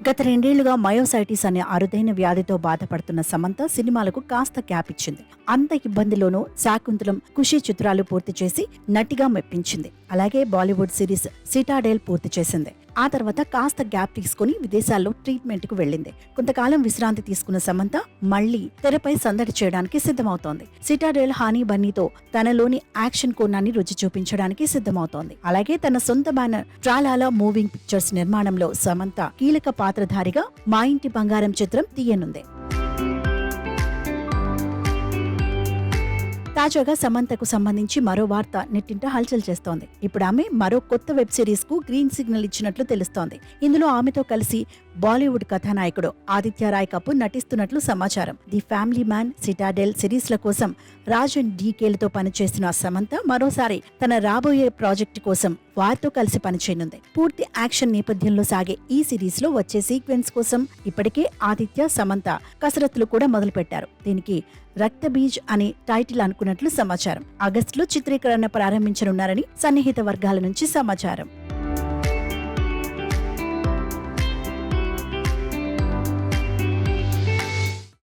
గత 2 ఏళ్లుగా మయోసైటిస్ అనే అరుదైన వ్యాధితో బాధపడుతున్న సమంత సినిమాలకు కాస్త గ్యాప్ ఇచ్చింది. అంత ఇబ్బందిలోనూ శాకుంతలం, ఖుషి చిత్రాలు పూర్తి చేసి నటిగా మెప్పించింది. అలాగే బాలీవుడ్ సిరీస్ సిటాడెల్ పూర్తి చేసింది. ఆ తర్వాత కాస్త గ్యాప్ తీసుకుని విదేశాల్లో ట్రీట్మెంట్ కు వెళ్లింది. కొంతకాలం విశ్రాంతి తీసుకున్న సమంత మళ్లీ తెరపై సందడి చేయడానికి సిద్ధమవుతోంది. సిటాడెల్ హనీ బన్నీతో తనలోని యాక్షన్ కోణాన్ని రుచి చూపించడానికి సిద్ధమవుతోంది. అలాగే తన సొంత బ్యానర్ ట్రాలాలా మూవింగ్ పిక్చర్స్ నిర్మాణంలో సమంత కీలక పాత్రధారిగా మా ఇంటి బంగారం చిత్రం తీయనుంది. తాజాగా సమంతకు సంబంధించి మరో వార్త నెట్టింట హల్చల్ చేస్తోంది. ఇప్పుడు ఆమె మరో కొత్త వెబ్ సిరీస్ కు గ్రీన్ సిగ్నల్ ఇచ్చినట్లు తెలుస్తోంది. ఇందులో ఆమెతో కలిసి బాలీవుడ్ కథానాయకుడు ఆదిత్య రాయ్ కపూర్ నటిస్తున్నట్లు సమాచారం. ది ఫ్యామిలీ మ్యాన్, సిటాడెల్ సిరీస్ల కోసం రాజన్ డీకేలతో పనిచేసిన సమంత మరోసారి తన రాబోయే ప్రాజెక్టు కోసం వారితో కలిసి పనిచేయనుంది. పూర్తి యాక్షన్ నేపథ్యంలో సాగే ఈ సిరీస్ లో వచ్చే సీక్వెన్స్ కోసం ఇప్పటికే ఆదిత్య, సమంత కసరత్తులు కూడా మొదలుపెట్టారు. దీనికి రక్తబీజ్ అనే టైటిల్ అనుకున్నట్లు సమాచారం. ఆగస్టులో చిత్రీకరణ ప్రారంభించనున్నారని సన్నిహిత వర్గాల నుంచి సమాచారం.